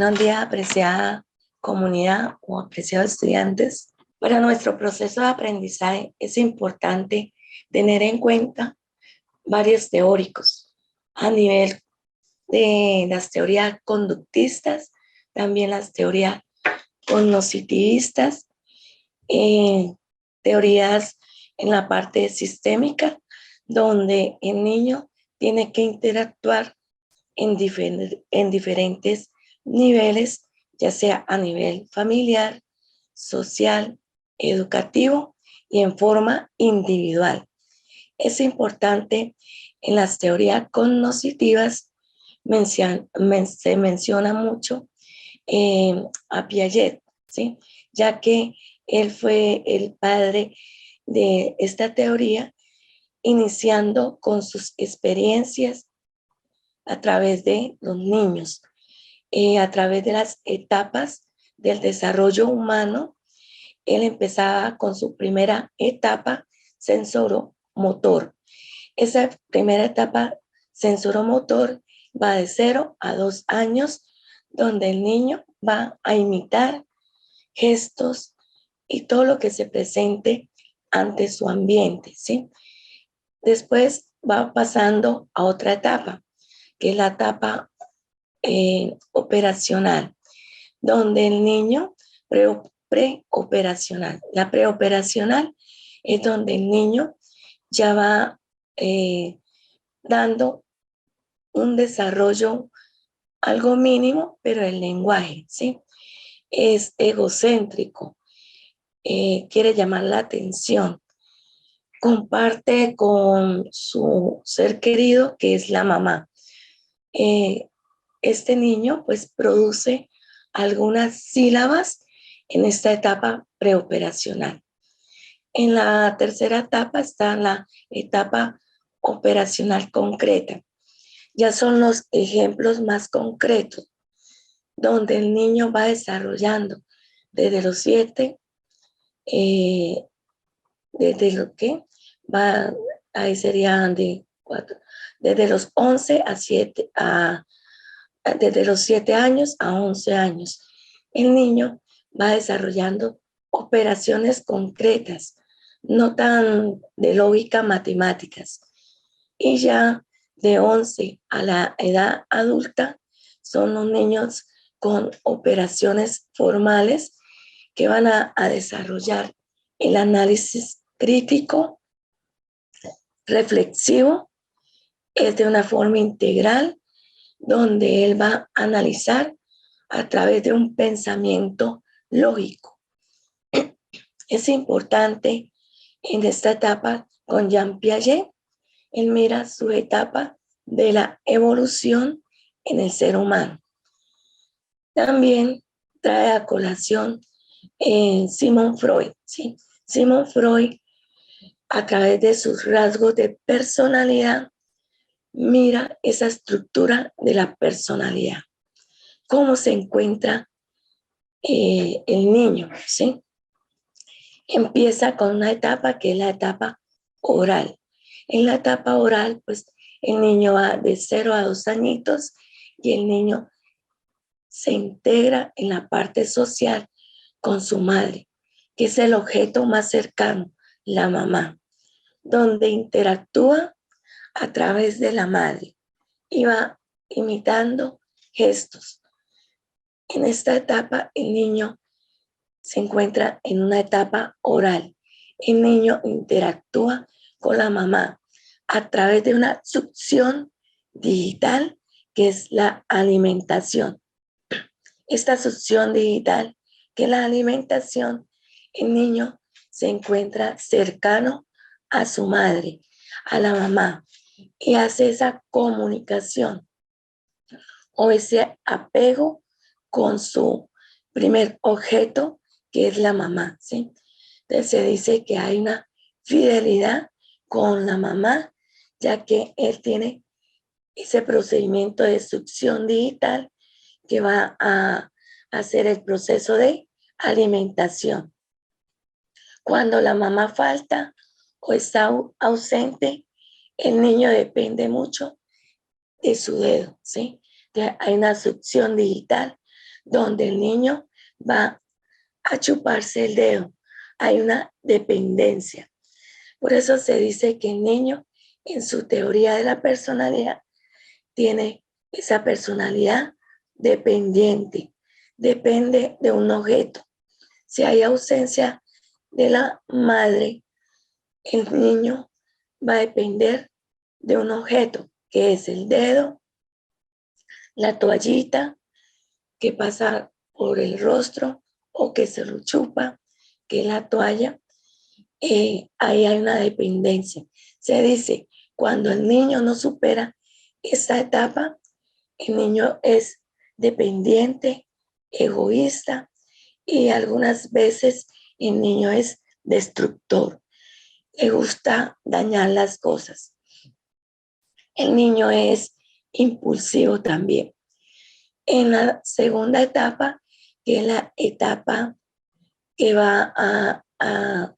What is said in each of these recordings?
Buenos días, apreciada comunidad o apreciados estudiantes. Para nuestro proceso de aprendizaje es importante tener en cuenta varios teóricos a nivel de las teorías conductistas, también las teorías cognoscitivistas, teorías en la parte sistémica, donde el niño tiene que interactuar en diferentes niveles, ya sea a nivel familiar, social, educativo y en forma individual. Es importante en las teorías cognitivas, se menciona mucho a Piaget, ¿sí? Ya que él fue el padre de esta teoría, iniciando con sus experiencias a través de los niños, a través de las etapas del desarrollo humano. Él empezaba con su primera etapa sensoromotor. Esa primera etapa sensoromotor va de 0 a 2 años, donde el niño va a imitar gestos y todo lo que se presente ante su ambiente, ¿sí? Después va pasando a otra etapa, que es la etapa operacional, donde el niño preoperacional. La preoperacional es donde el niño ya va dando un desarrollo algo mínimo, pero el lenguaje, ¿sí? Es egocéntrico, quiere llamar la atención, comparte con su ser querido, que es la mamá. Este niño pues produce algunas sílabas en esta etapa preoperacional. En la tercera etapa está la etapa operacional concreta. Ya son los ejemplos más concretos, donde el niño va desarrollando desde los 7, desde lo que va, ahí serían de 4, desde los 11 a 7, desde los 7 años a 11 años. El niño va desarrollando operaciones concretas, no tan de lógica matemáticas. Y ya de 11 a la edad adulta son los niños con operaciones formales que van a desarrollar el análisis crítico, reflexivo, es de una forma integral, donde él va a analizar a través de un pensamiento lógico. Es importante en esta etapa con Jean Piaget, él mira su etapa de la evolución en el ser humano. También trae a colación Sigmund Freud, ¿sí? Sigmund Freud, a través de sus rasgos de personalidad, mira esa estructura de la personalidad, cómo se encuentra el niño, ¿sí? Empieza con una etapa que es la etapa oral. En la etapa oral, pues el niño va de 0 a 2 añitos y el niño se integra en la parte social con su madre, que es el objeto más cercano, la mamá, donde interactúa a través de la madre y va imitando gestos. En esta etapa, el niño se encuentra en una etapa oral. El niño interactúa con la mamá a través de una succión digital, que es la alimentación. Esta succión digital, que es la alimentación, el niño se encuentra cercano a su madre, a la mamá, y hace esa comunicación o ese apego con su primer objeto, que es la mamá, ¿sí? Entonces se dice que hay una fidelidad con la mamá, ya que él tiene ese procedimiento de succión digital que va a hacer el proceso de alimentación. Cuando la mamá falta o está ausente, el niño depende mucho de su dedo, ¿sí? Hay una succión digital donde el niño va a chuparse el dedo. Hay una dependencia. Por eso se dice que el niño, en su teoría de la personalidad, tiene esa personalidad dependiente, depende de un objeto. Si hay ausencia de la madre, el niño va a depender de un objeto, que es el dedo, la toallita que pasa por el rostro o que se lo chupa, que es la toalla. Ahí hay una dependencia. Se dice, cuando el niño no supera esta etapa, el niño es dependiente, egoísta y algunas veces el niño es destructor. Le gusta dañar las cosas. El niño es impulsivo también. En la segunda etapa, que es la etapa que va a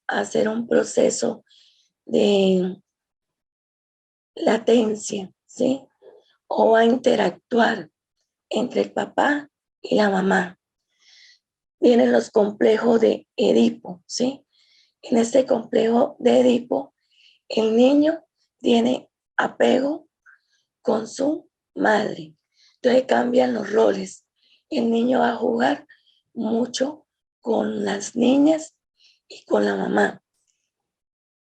hacer un proceso de latencia, ¿sí? O a interactuar entre el papá y la mamá. Vienen los complejos de Edipo, ¿sí? En este complejo de Edipo, el niño tiene apego con su madre. Entonces cambian los roles. El niño va a jugar mucho con las niñas y con la mamá.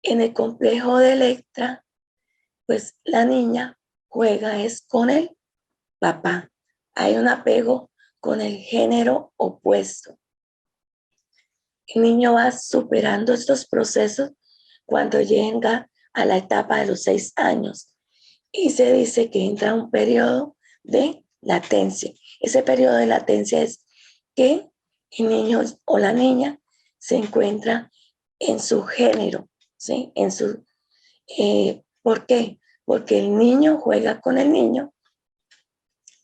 En el complejo de Electra, pues la niña juega es con el papá. Hay un apego con el género opuesto. El niño va superando estos procesos cuando llega a la etapa de los 6 años y se dice que entra un periodo de latencia. Ese periodo de latencia es que el niño o la niña se encuentra en su género, ¿sí? ¿Por qué? Porque el niño juega con el niño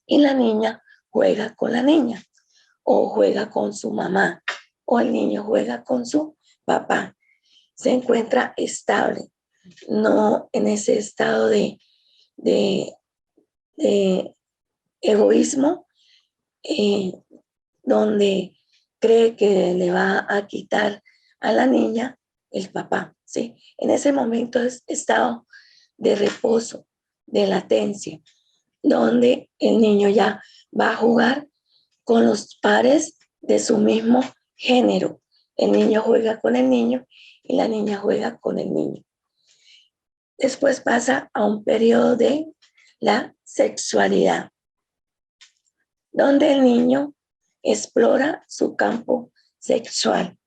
y la niña juega con la niña o juega con su mamá o el niño juega con su papá. Se encuentra estable, no en ese estado de, de egoísmo, donde cree que le va a quitar a la niña el papá, ¿sí? En ese momento es estado de reposo, de latencia, donde el niño ya va a jugar con los pares de su mismo género. El niño juega con el niño y la niña juega con el niño. Después pasa a un periodo de la sexualidad, donde el niño explora su campo sexual.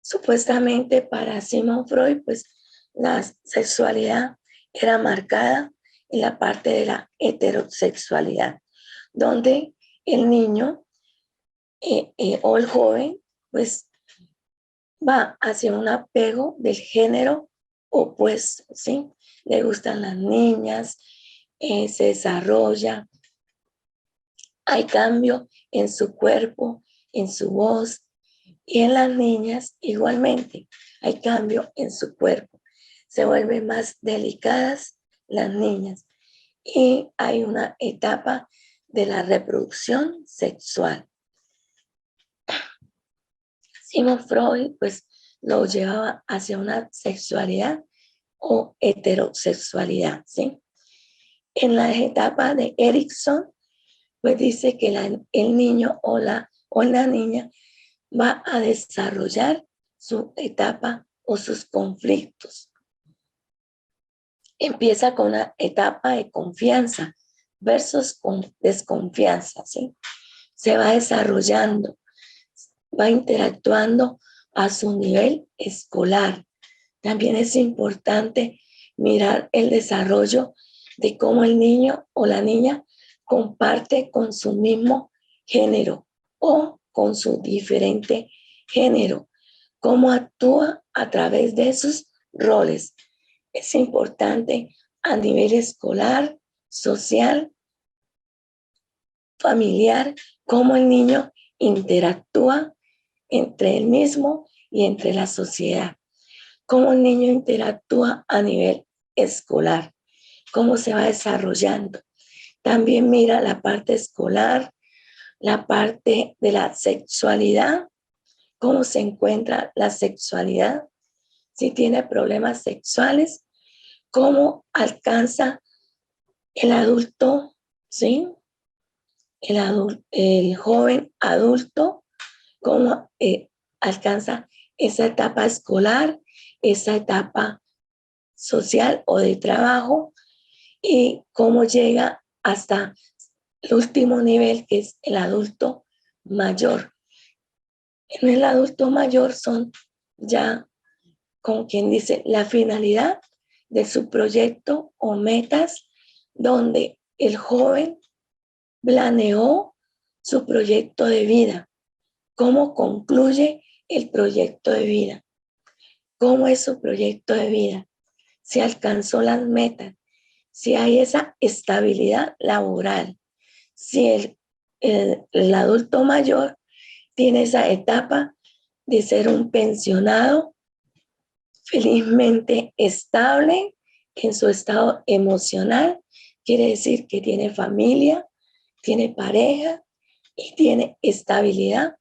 Supuestamente para Sigmund Freud, pues la sexualidad era marcada en la parte de la heterosexualidad, donde el niño o el joven, pues va hacia un apego del género opuesto, ¿sí? Le gustan las niñas, se desarrolla, hay cambio en su cuerpo, en su voz, y en las niñas igualmente hay cambio en su cuerpo. Se vuelven más delicadas las niñas y hay una etapa de la reproducción sexual. Sigmund Freud pues lo llevaba hacia una sexualidad o heterosexualidad, ¿sí? En la etapa de Erikson pues dice que el niño o la niña va a desarrollar su etapa o sus conflictos. Empieza con una etapa de confianza versus con desconfianza, ¿sí? Se va desarrollando, va interactuando a su nivel escolar. También es importante mirar el desarrollo de cómo el niño o la niña comparte con su mismo género o con su diferente género, cómo actúa a través de sus roles. Es importante a nivel escolar, social, familiar, cómo el niño interactúa entre él mismo y entre la sociedad, cómo el niño interactúa a nivel escolar, cómo se va desarrollando. También mira la parte escolar, la parte de la sexualidad, cómo se encuentra la sexualidad, si tiene problemas sexuales, cómo alcanza el adulto, ¿sí? El joven adulto, cómo alcanza esa etapa escolar, esa etapa social o de trabajo, y cómo llega hasta el último nivel, que es el adulto mayor. En el adulto mayor son ya, como quien dice, la finalidad de su proyecto o metas, donde el joven planeó su proyecto de vida, cómo concluye el proyecto de vida, cómo es su proyecto de vida, si alcanzó las metas, si hay esa estabilidad laboral, si el adulto mayor tiene esa etapa de ser un pensionado felizmente estable en su estado emocional, quiere decir que tiene familia, tiene pareja y tiene estabilidad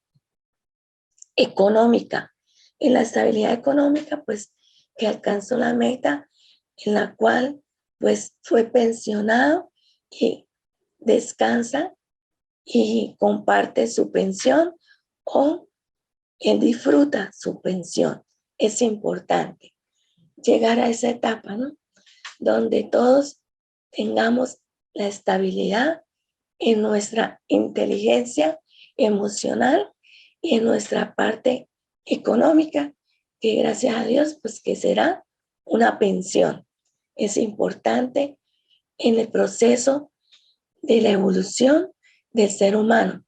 económica. En la estabilidad económica, pues que alcanzó la meta en la cual pues fue pensionado y descansa y comparte su pensión, o él disfruta su pensión. Es importante llegar a esa etapa, ¿no? Donde todos tengamos la estabilidad en nuestra inteligencia emocional y en nuestra parte económica, que gracias a Dios, pues que será una pensión. Es importante en el proceso de la evolución del ser humano.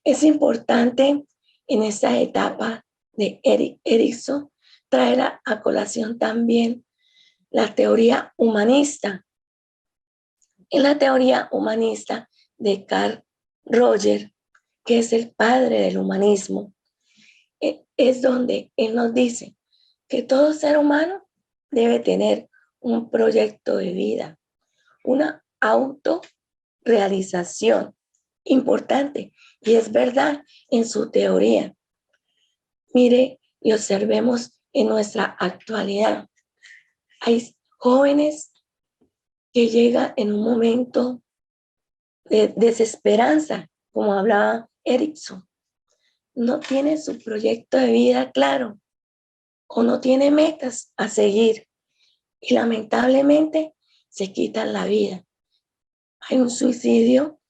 Es importante en esta etapa de Erickson traer a colación también la teoría humanista. En la teoría humanista de Carl Roger, que es el padre del humanismo, es donde él nos dice que todo ser humano debe tener un proyecto de vida, una autorrealización importante, y es verdad en su teoría. Mire y observemos en nuestra actualidad. Hay jóvenes que llegan en un momento de desesperanza, como hablaba Erickson. No tiene su proyecto de vida claro o no tiene metas a seguir y lamentablemente se quitan la vida. Hay un suicidio,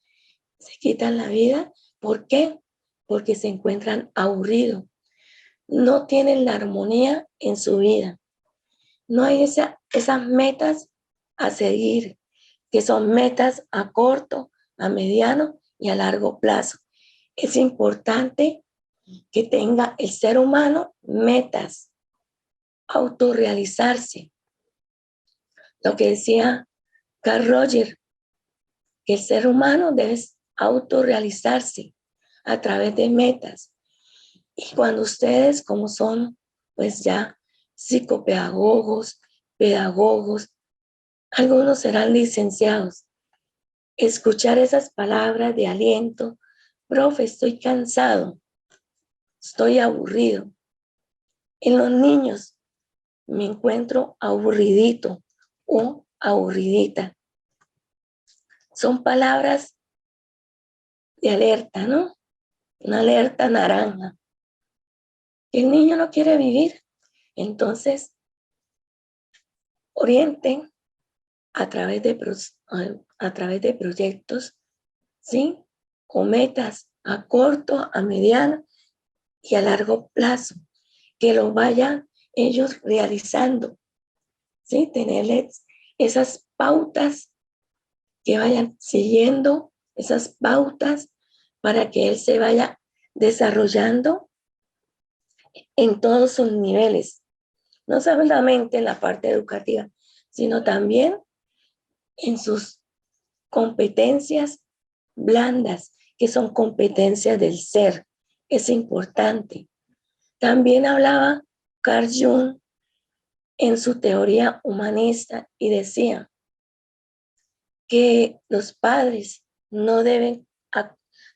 se quitan la vida. ¿Por qué? Porque se encuentran aburridos. No tienen la armonía en su vida. No hay esas metas a seguir, que son metas a corto, a mediano y a largo plazo. Es importante que tenga el ser humano metas, autorrealizarse. Lo que decía Carl Roger, que el ser humano debe autorrealizarse a través de metas. Y cuando ustedes, como son, pues ya psicopedagogos, pedagogos, algunos serán licenciados, escuchar esas palabras de aliento: profe, estoy cansado, estoy aburrido. En los niños me encuentro aburridito o aburridita. Son palabras de alerta, ¿no? Una alerta naranja. El niño no quiere vivir, entonces orienten a través de proyectos, ¿sí? O metas a corto, a mediano y a largo plazo, que lo vayan ellos realizando, ¿sí? Tenerles esas pautas, que vayan siguiendo esas pautas para que él se vaya desarrollando en todos sus niveles, no solamente en la parte educativa, sino también en sus competencias blandas, que son competencias del ser. Es importante. También hablaba Carl Jung en su teoría humanista y decía que los padres no deben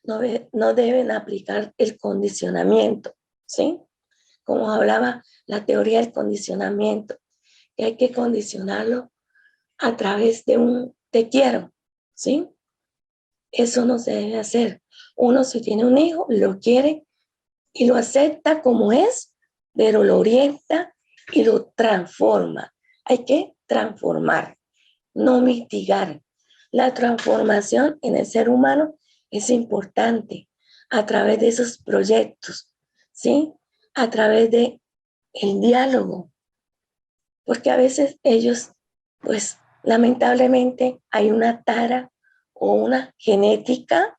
no deben aplicar el condicionamiento, ¿sí? Como hablaba la teoría del condicionamiento, que hay que condicionarlo a través de un te quiero, ¿sí? Eso no se debe hacer. Uno, si tiene un hijo, lo quiere y lo acepta como es, pero lo orienta y lo transforma. Hay que transformar, no mitigar. La transformación en el ser humano es importante a través de esos proyectos, ¿sí? A través de el diálogo, porque a veces ellos, pues lamentablemente hay una tara o una genética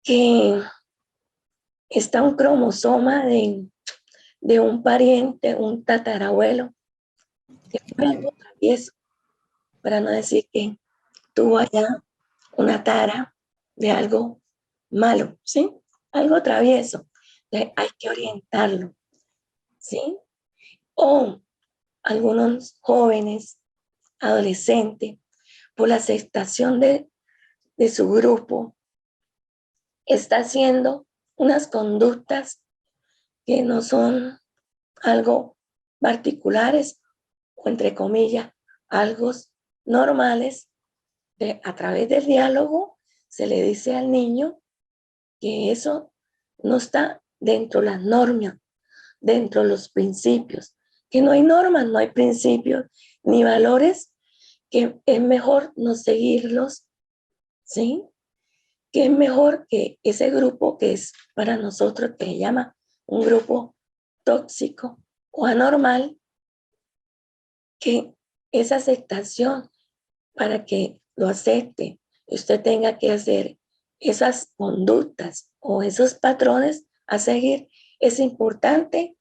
que está un cromosoma de un pariente, un tatarabuelo, que fue algo travieso, para no decir que tuvo allá una tara de algo malo, ¿sí? Algo travieso. Entonces, hay que orientarlo, ¿sí? O algunos jóvenes, adolescentes, por la aceptación de su grupo, está haciendo unas conductas que no son algo particulares o entre comillas, algo normales. A través del diálogo se le dice al niño que eso no está dentro de las normas, dentro de los principios, que no hay normas, no hay principios ni valores, que es mejor no seguirlos, ¿sí? Que es mejor que ese grupo que es para nosotros, que se llama un grupo tóxico o anormal, que esa aceptación para que lo acepte, usted tenga que hacer esas conductas o esos patrones a seguir. Es importante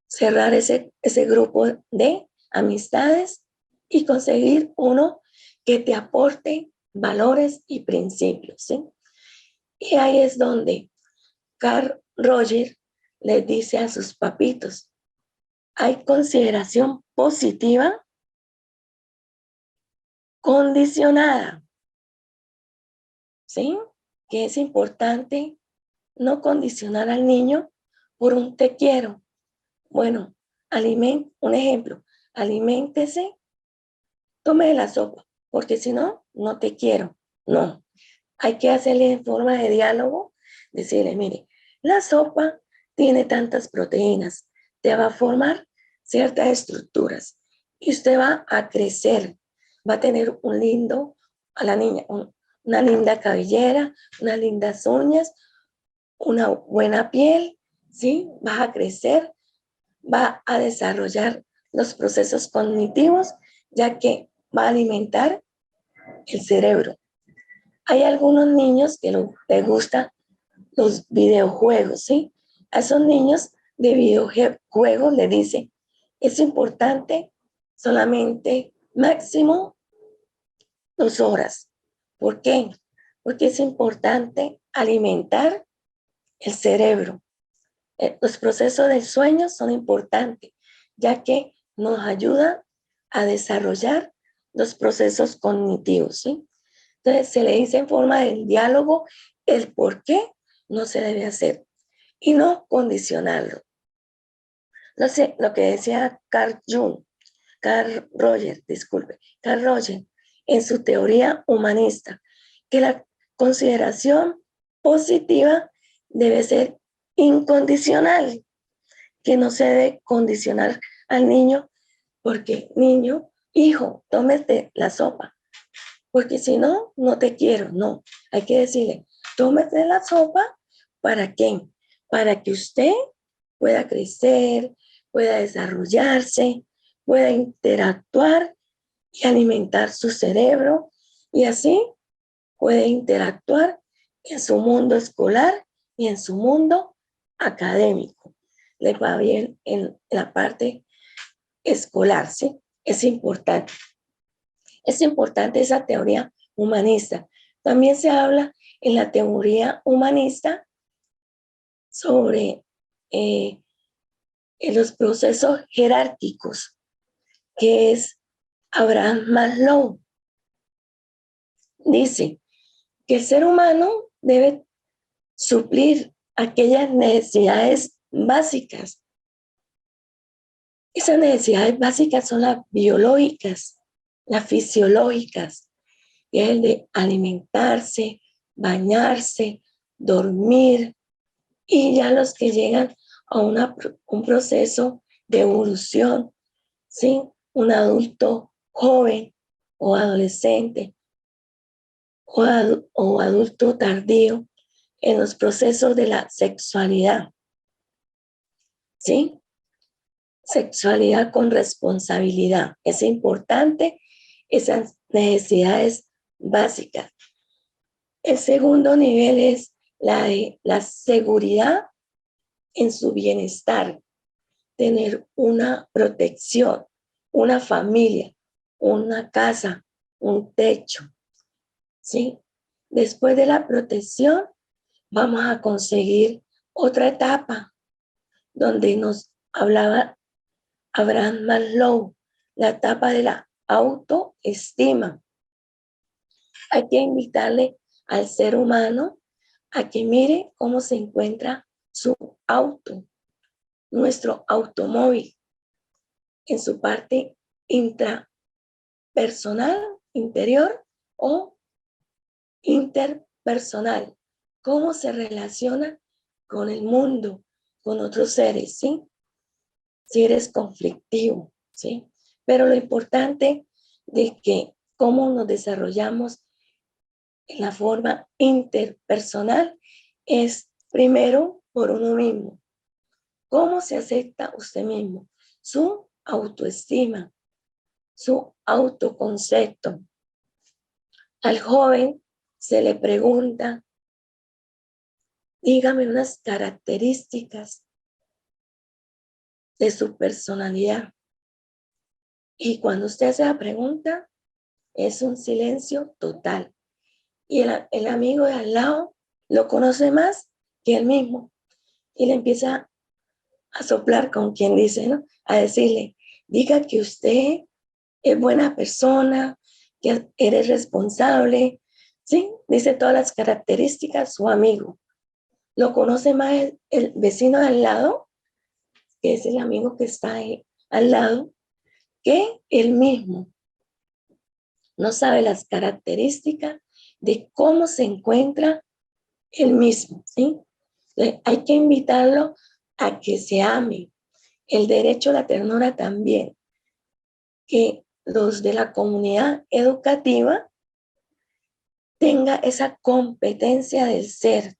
cerrar ese grupo de amistades y conseguir uno que te aporte valores y principios, ¿sí? Y ahí es donde Carl Rogers les dice a sus papitos, hay consideración positiva condicionada, ¿sí? Que es importante no condicionar al niño por un te quiero. Bueno, un ejemplo, aliméntese, tome la sopa, porque si no, no te quiero. No, hay que hacerle en forma de diálogo, decirle, mire, la sopa tiene tantas proteínas, te va a formar ciertas estructuras y usted va a crecer, va a tener a la niña, una linda cabellera, unas lindas uñas, una buena piel, ¿sí? Va a crecer, va a desarrollar los procesos cognitivos, ya que va a alimentar el cerebro. Hay algunos niños que les gustan los videojuegos, ¿sí? A esos niños de videojuegos le dicen, es importante solamente máximo 2 horas. ¿Por qué? Porque es importante alimentar el cerebro. Los procesos del sueño son importantes, ya que nos ayudan a desarrollar los procesos cognitivos, ¿sí? Entonces se le dice en forma del diálogo el por qué no se debe hacer y no condicionarlo. No sé, lo que decía Carl Rogers, en su teoría humanista, que la consideración positiva debe ser incondicional, que no se debe condicionar al niño, porque niño, hijo, tómete la sopa, porque si no, no te quiero. No, hay que decirle, tómete la sopa, ¿para qué? Para que usted pueda crecer, pueda desarrollarse, pueda interactuar y alimentar su cerebro y así puede interactuar en su mundo escolar y en su mundo académico. Le va bien en la parte escolar, ¿sí? Es importante. Es importante esa teoría humanista. También se habla en la teoría humanista sobre los procesos jerárquicos, que es Abraham Maslow. Dice que el ser humano debe suplir aquellas necesidades básicas. Esas necesidades básicas son las biológicas, las fisiológicas, que es el de alimentarse, bañarse, dormir, y ya los que llegan a un proceso de evolución, ¿sí? Un adulto joven o adolescente o adulto tardío en los procesos de la sexualidad, ¿sí? Sexualidad con responsabilidad. Es importante esas necesidades básicas. El segundo nivel es la de la seguridad en su bienestar, tener una protección, una familia, una casa, un techo, ¿sí? Después de la protección, vamos a conseguir otra etapa donde nos hablaba Abraham Maslow, la etapa de la autoestima. Hay que invitarle al ser humano a que mire cómo se encuentra su auto, nuestro automóvil, en su parte intrapersonal, interior o interpersonal. Cómo se relaciona con el mundo, con otros seres, ¿sí? Si eres conflictivo, ¿sí? Pero lo importante de que cómo nos desarrollamos en la forma interpersonal es primero por uno mismo. ¿Cómo se acepta usted mismo? Su autoestima, su autoconcepto. Al joven se le pregunta, dígame unas características de su personalidad. Y cuando usted hace la pregunta, es un silencio total. Y el amigo de al lado lo conoce más que él mismo. Y le empieza a soplar, con quien dice, ¿no? A decirle, diga que usted es buena persona, que eres responsable, ¿sí? Dice todas las características su amigo. Lo conoce más el vecino de al lado, que es el amigo que está ahí al lado, que él mismo. No sabe las características de cómo se encuentra él mismo, ¿sí? Entonces, hay que invitarlo a que se ame. El derecho a la ternura también. Que los de la comunidad educativa tenga esa competencia del ser,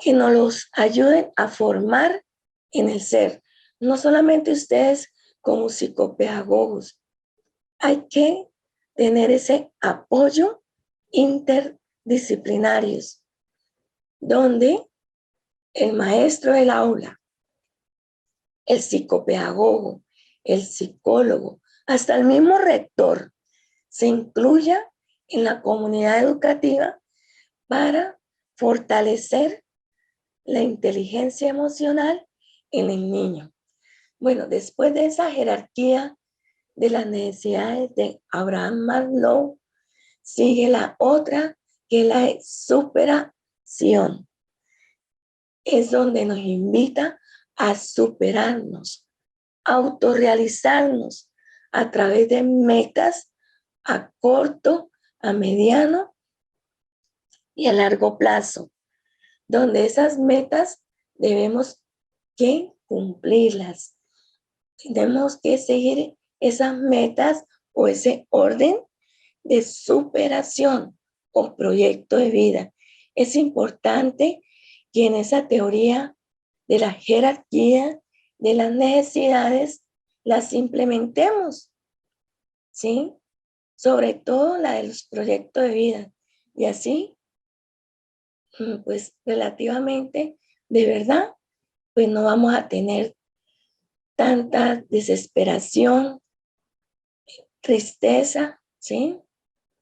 que nos los ayuden a formar en el ser. No solamente ustedes como psicopedagogos, hay que tener ese apoyo interdisciplinarios, donde el maestro del aula, el psicopedagogo, el psicólogo, hasta el mismo rector, se incluya en la comunidad educativa para fortalecer la inteligencia emocional en el niño. Bueno, después de esa jerarquía de las necesidades de Abraham Maslow, sigue la otra, que es la superación. Es donde nos invita a superarnos, autorrealizarnos a través de metas a corto, a mediano y a largo plazo, donde esas metas debemos que cumplirlas. Tenemos que seguir esas metas o ese orden de superación o proyecto de vida. Es importante que en esa teoría de la jerarquía de las necesidades las implementemos, ¿sí? Sobre todo la de los proyectos de vida. Y así, pues relativamente, de verdad, pues no vamos a tener tanta desesperación, tristeza, ¿sí?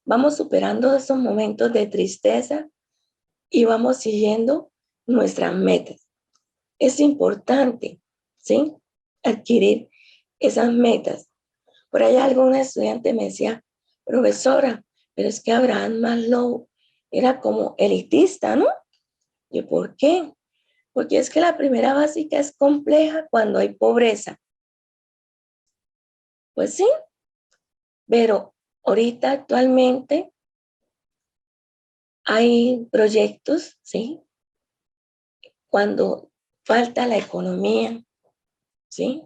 Vamos superando esos momentos de tristeza y vamos siguiendo nuestras metas. Es importante, ¿sí? Adquirir esas metas. Por ahí algún estudiante me decía, profesora, pero es que Abraham Maslow era como elitista, ¿no? ¿Y por qué? Porque es que la primera básica es compleja cuando hay pobreza. Pues sí, pero ahorita actualmente hay proyectos, ¿sí? Cuando falta la economía, ¿sí?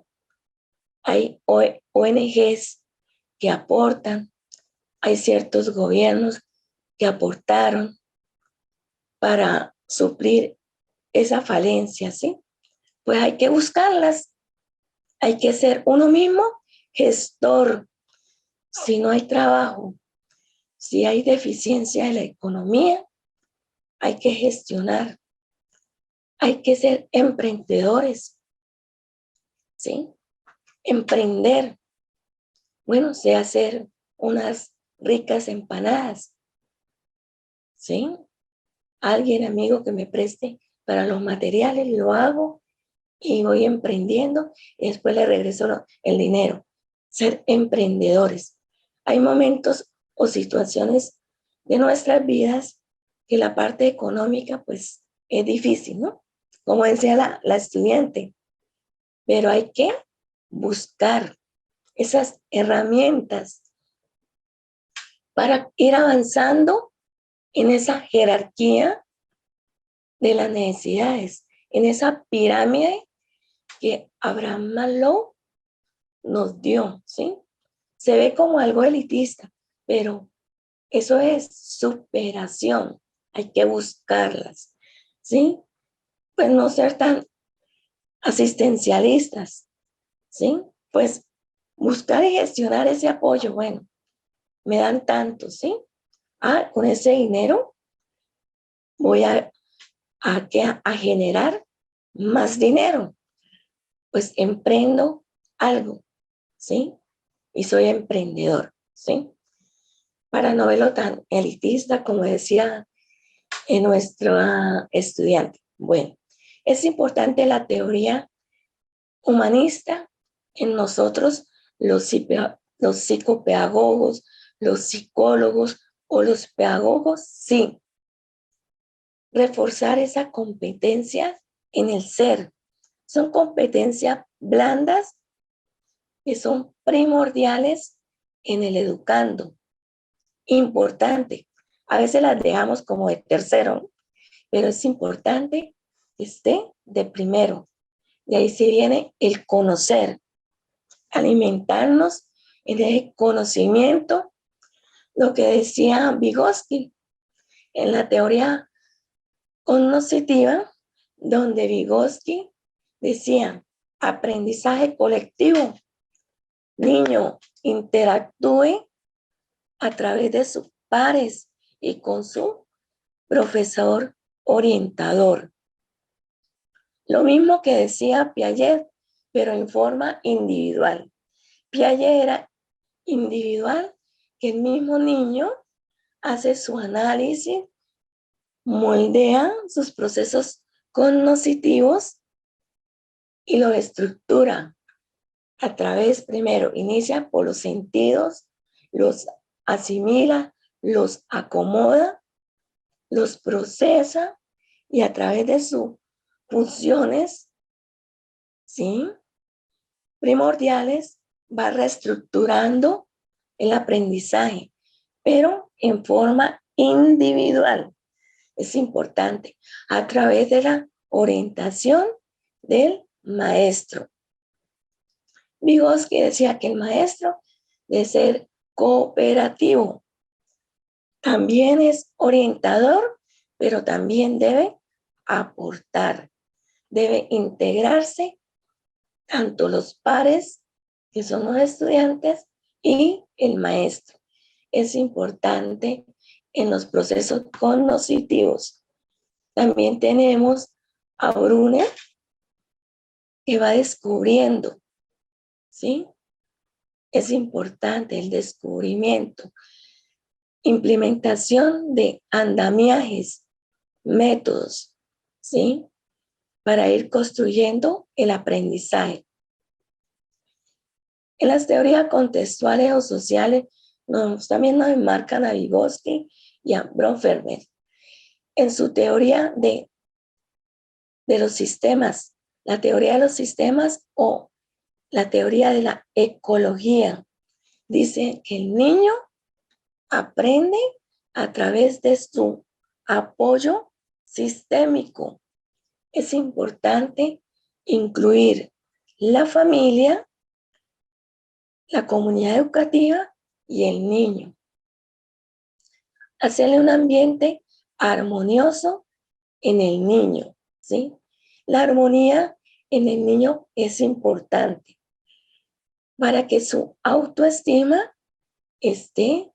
Hay ONGs que aportan, hay ciertos gobiernos que aportaron para suplir esa falencia, ¿sí? Pues hay que buscarlas, hay que ser uno mismo gestor. Si no hay trabajo, si hay deficiencia en la economía, hay que gestionar, hay que ser emprendedores, ¿sí? Emprender, bueno, sé hacer unas ricas empanadas, ¿sí? Alguien, amigo, que me preste para los materiales, lo hago y voy emprendiendo y después le regreso el dinero. Ser emprendedores. Hay momentos o situaciones de nuestras vidas que la parte económica pues es difícil, ¿no? Como decía la estudiante, pero hay que buscar esas herramientas para ir avanzando en esa jerarquía de las necesidades, en esa pirámide que Abraham Maslow nos dio, ¿sí? Se ve como algo elitista, pero eso es superación, hay que buscarlas, ¿sí? Pues no ser tan asistencialistas, ¿sí? Pues buscar y gestionar ese apoyo, bueno, me dan tanto, ¿sí? Ah, con ese dinero voy a generar más dinero, pues emprendo algo, ¿sí? Y soy emprendedor, ¿sí? Para no verlo tan elitista como decía nuestro estudiante. Bueno, es importante la teoría humanista en nosotros, los psicopedagogos, los psicólogos o los pedagogos, sí. Reforzar esa competencia en el ser. Son competencias blandas que son primordiales en el educando. Importante. A veces las dejamos como de tercero, pero es importante que esté de primero. De ahí se viene el conocer, alimentarnos en el conocimiento, lo que decía Vygotsky en la teoría cognitiva, donde Vygotsky decía aprendizaje colectivo. Niño, interactúe a través de sus pares y con su profesor orientador. Lo mismo que decía Piaget, pero en forma individual. Piaget era individual, que el mismo niño hace su análisis, moldea sus procesos cognitivos y lo estructura a través, primero, inicia por los sentidos, los asimila, los acomoda, los procesa y a través de sus funciones, ¿sí? Primordiales, va reestructurando el aprendizaje, pero en forma individual. Es importante, a través de la orientación del maestro. Vygotsky decía que el maestro debe ser cooperativo, también es orientador, pero también debe aportar, debe integrarse tanto los pares, que son los estudiantes, y el maestro. Es importante en los procesos cognitivos. También tenemos a Brunner, que va descubriendo, ¿sí? Es importante el descubrimiento, implementación de andamiajes, métodos, ¿sí? Para ir construyendo el aprendizaje. En las teorías contextuales o sociales también nos enmarcan a Vygotsky y a Bronfenbrenner. en su teoría de los sistemas, la teoría de los sistemas o la teoría de la ecología. Dice que el niño aprende a través de su apoyo sistémico. Es importante incluir la familia, la comunidad educativa y el niño. Hacerle un ambiente armonioso en el niño, ¿sí? La armonía en el niño es importante para que su autoestima esté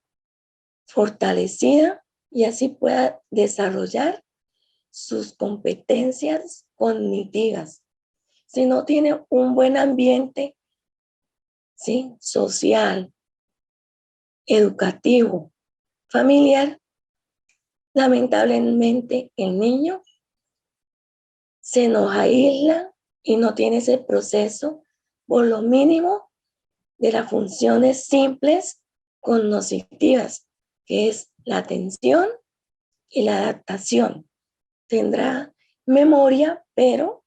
fortalecida y así pueda desarrollar sus competencias cognitivas. Si no tiene un buen ambiente, ¿sí?, social, educativo, familiar, lamentablemente el niño se nos aísla y no tiene ese proceso por lo mínimo de las funciones simples cognitivas, que es la atención y la adaptación. Tendrá memoria, pero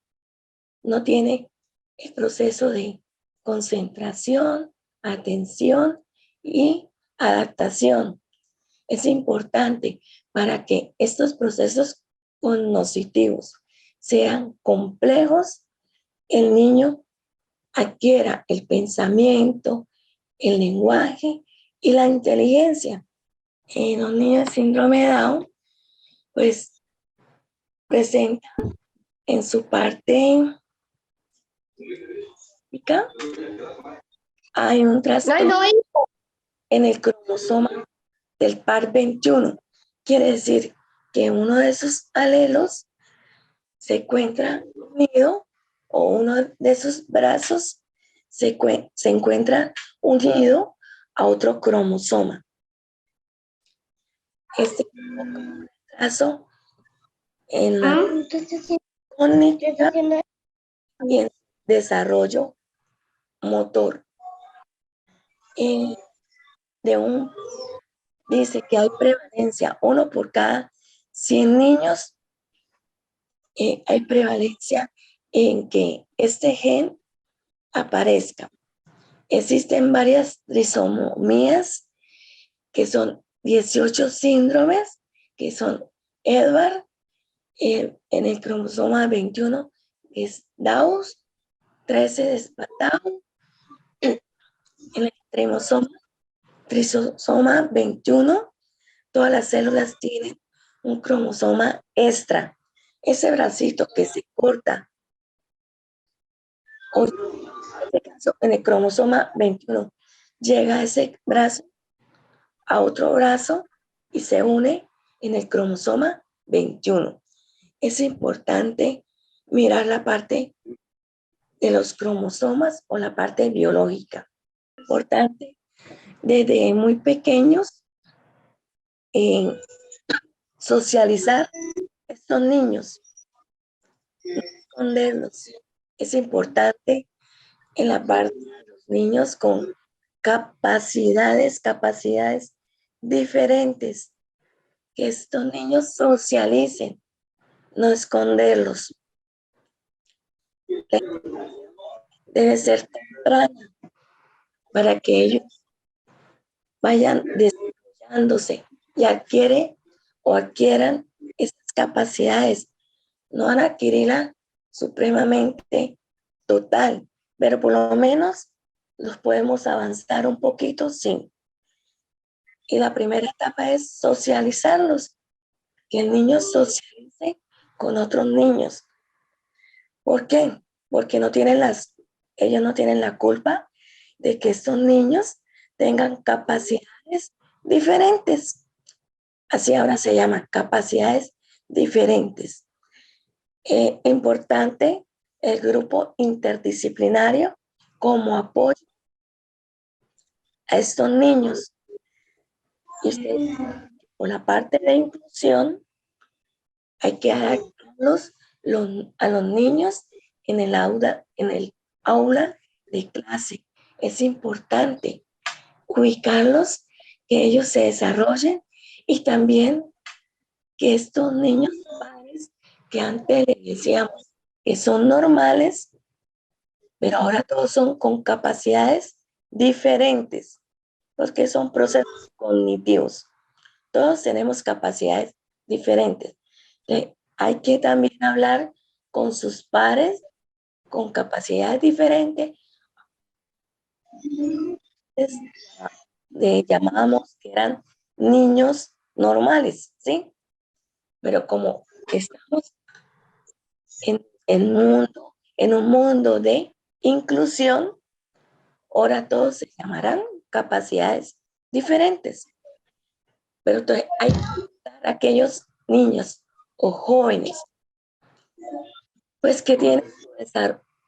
no tiene el proceso de concentración, atención y adaptación. Es importante para que estos procesos cognitivos sean complejos, el niño adquiera el pensamiento, el lenguaje y la inteligencia. En los niños de síndrome de Down, pues presenta en su parte física, hay un trastorno en el cromosoma del par 21. Quiere decir que uno de esos alelos se encuentra unido o uno de esos brazos se encuentra unido a otro cromosoma. Este caso en la cognitiva y en desarrollo motor. Dice que hay prevalencia, 1 por cada 100 niños, hay prevalencia en que este gen aparezca. Existen varias trisomías, que son 18 síndromes, que son Edward, en el cromosoma 21 es Down, 13 es Down, en el trisoma 21, todas las células tienen un cromosoma extra. Ese bracito que se corta, o en este caso, en el cromosoma 21, llega ese brazo a otro brazo y se une en el cromosoma 21. Es importante mirar la parte de los cromosomas o la parte biológica. Importante desde muy pequeños socializar estos niños, no esconderlos. Es importante en la parte de los niños con capacidades diferentes, que estos niños socialicen, no esconderlos. Debe ser temprana para que ellos vayan desarrollándose y adquieran esas capacidades. No van a adquirirla supremamente total, pero por lo menos los podemos avanzar un poquito, sí. Y la primera etapa es socializarlos, que el niño socialice con otros niños. ¿Por qué? Porque ellos no tienen la culpa de que estos niños tengan capacidades diferentes. Así ahora se llama, capacidades diferentes. Importante el grupo interdisciplinario como apoyo a estos niños. Y por la parte de inclusión, hay que adaptarlos a los niños en el aula de clase. Es importante ubicarlos, que ellos se desarrollen y también que estos niños padres que antes le decíamos que son normales, pero ahora todos son con capacidades diferentes, porque son procesos cognitivos. Todos tenemos capacidades diferentes. Hay que también hablar con sus pares con capacidades diferentes. Llamábamos que eran niños normales, ¿sí? Pero como estamos en un mundo de inclusión, ahora todos se llamarán capacidades diferentes. Pero entonces hay que buscar a aquellos niños o jóvenes, pues que tienen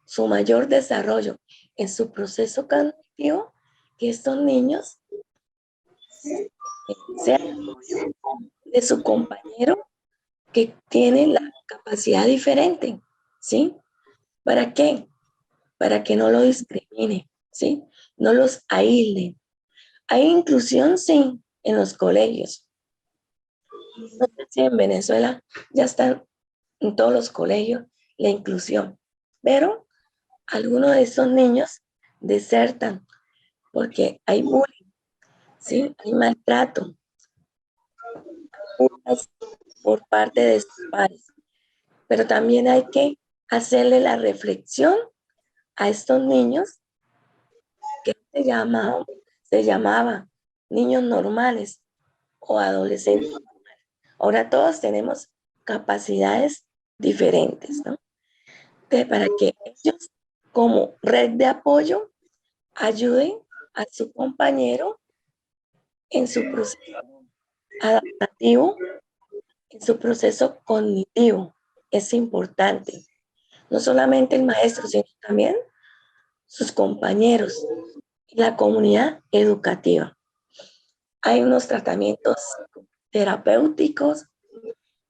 su mayor desarrollo en su proceso cognitivo, que estos niños sean de su compañero que tiene la capacidad diferente, ¿sí? ¿Para qué? Para que no lo discrimine, ¿sí? No los aísle. Hay inclusión, sí, en los colegios. No sé si en Venezuela ya están en todos los colegios la inclusión, pero algunos de esos niños desertan porque hay bullying, ¿sí? Hay maltrato por parte de sus padres, pero también hay que hacerle la reflexión a estos niños que se llamaba niños normales o adolescentes. Ahora todos tenemos capacidades diferentes, ¿no? Entonces, para que ellos, como red de apoyo, ayuden a su compañero en su proceso adaptativo, en su proceso cognitivo. Es importante. No solamente el maestro, sino también sus compañeros y la comunidad educativa. Hay unos tratamientos terapéuticos,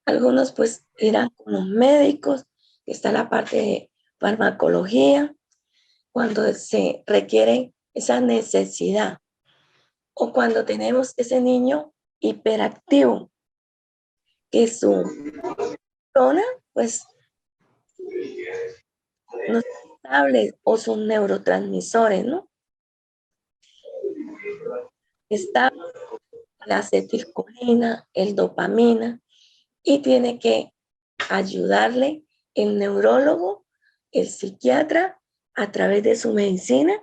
algunos pues irán con los médicos, está la parte de farmacología, cuando se requiere esa necesidad o cuando tenemos ese niño hiperactivo, que su zona pues no es estable o sus neurotransmisores, ¿no? Está la acetilcolina, el dopamina, y tiene que ayudarle el neurólogo, el psiquiatra, a través de su medicina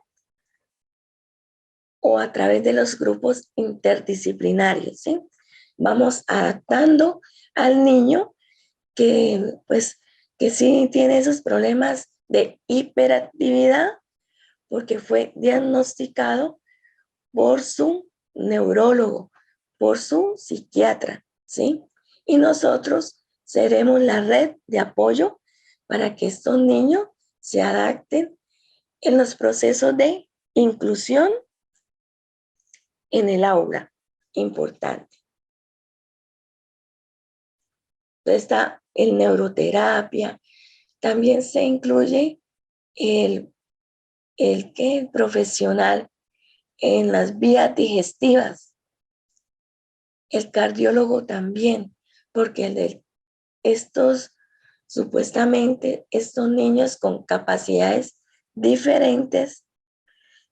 o a través de los grupos interdisciplinarios, ¿sí? Vamos adaptando al niño que, pues, que sí tiene esos problemas de hiperactividad porque fue diagnosticado por su neurólogo, por su psiquiatra, ¿sí? Y nosotros seremos la red de apoyo para que estos niños se adapten en los procesos de inclusión en el aula. Importante. Entonces está el neuroterapia, también se incluye el profesional en las vías digestivas, el cardiólogo también, porque supuestamente estos niños con capacidades diferentes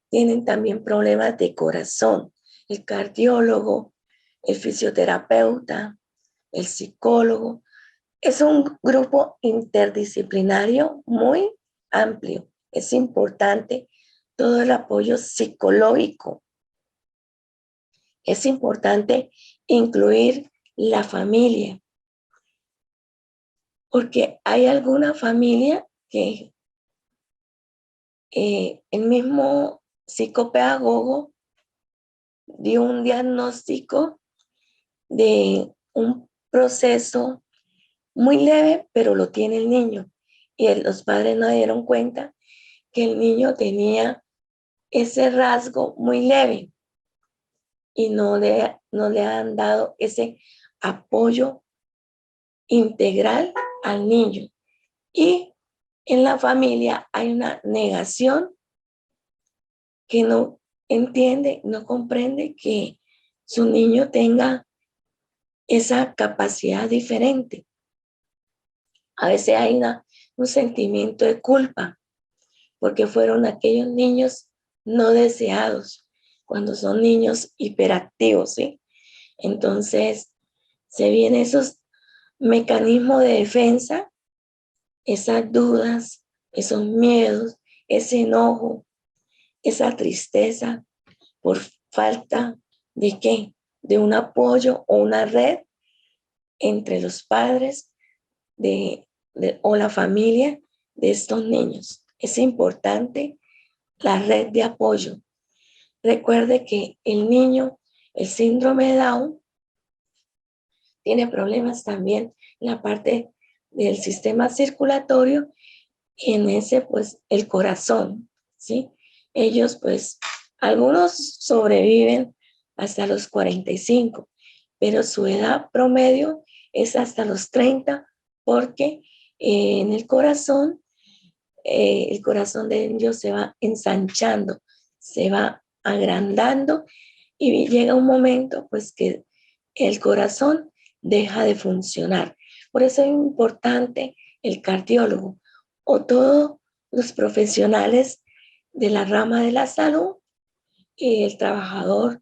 tienen también problemas de corazón. El cardiólogo, el fisioterapeuta, el psicólogo. Es un grupo interdisciplinario muy amplio. Es importante todo el apoyo psicológico. Es importante incluir la familia, porque hay alguna familia que el mismo psicopedagogo dio un diagnóstico de un proceso muy leve, pero lo tiene el niño. Y los padres no dieron cuenta que el niño tenía ese rasgo muy leve y no le han dado ese apoyo integral al niño. Y en la familia hay una negación que no entiende, no comprende que su niño tenga esa capacidad diferente. A veces hay un sentimiento de culpa porque fueron aquellos niños no deseados, cuando son niños hiperactivos, ¿sí? Entonces, se vienen esos mecanismos de defensa, esas dudas, esos miedos, ese enojo, esa tristeza por falta de qué, de un apoyo o una red entre los padres o la familia de estos niños. Es importante la red de apoyo. Recuerde que el niño, el síndrome de Down, tiene problemas también en la parte del sistema circulatorio y en ese, pues, el corazón, ¿sí? Ellos, pues, algunos sobreviven hasta los 45, pero su edad promedio es hasta los 30 porque en el corazón de ellos se va ensanchando, se va agrandando y llega un momento pues que el corazón deja de funcionar. Por eso es importante el cardiólogo o todos los profesionales de la rama de la salud y el trabajador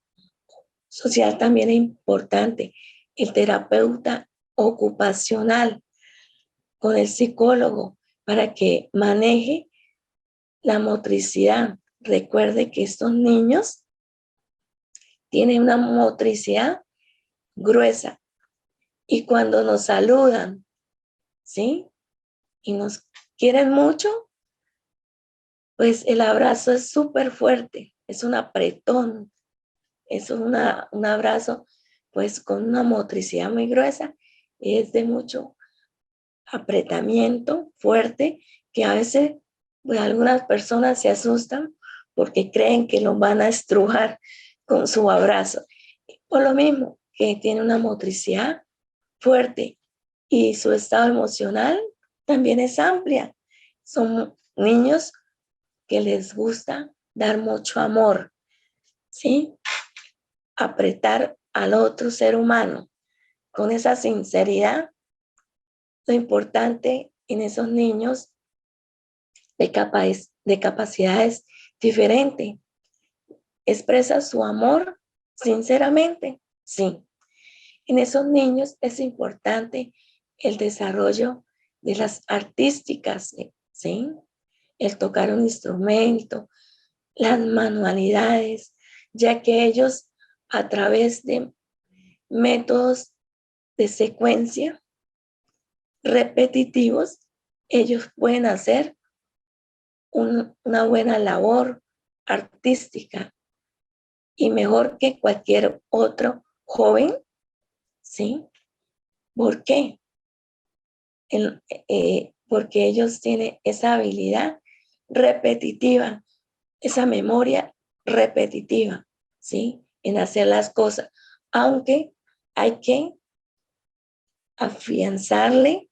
social también es importante, el terapeuta ocupacional con el psicólogo para que maneje la motricidad. Recuerde que estos niños tienen una motricidad gruesa y cuando nos saludan, ¿sí? Y nos quieren mucho, pues el abrazo es súper fuerte, es un apretón, es un abrazo pues con una motricidad muy gruesa y es de mucho apretamiento fuerte que a veces pues, algunas personas se asustan porque creen que los van a estrujar con su abrazo. Por lo mismo que tiene una motricidad fuerte y su estado emocional también es amplia. Son niños que les gusta dar mucho amor, ¿sí? Apretar al otro ser humano con esa sinceridad. Lo importante en esos niños de capacidades diferentes, expresa su amor sinceramente, sí. En esos niños es importante el desarrollo de las artísticas, ¿sí? El tocar un instrumento, las manualidades, ya que ellos a través de métodos de secuencia repetitivos, ellos pueden hacer una buena labor artística y mejor que cualquier otro joven, ¿sí? ¿Por qué? Porque ellos tienen esa habilidad repetitiva, esa memoria repetitiva, ¿sí? En hacer las cosas, aunque hay que afianzarle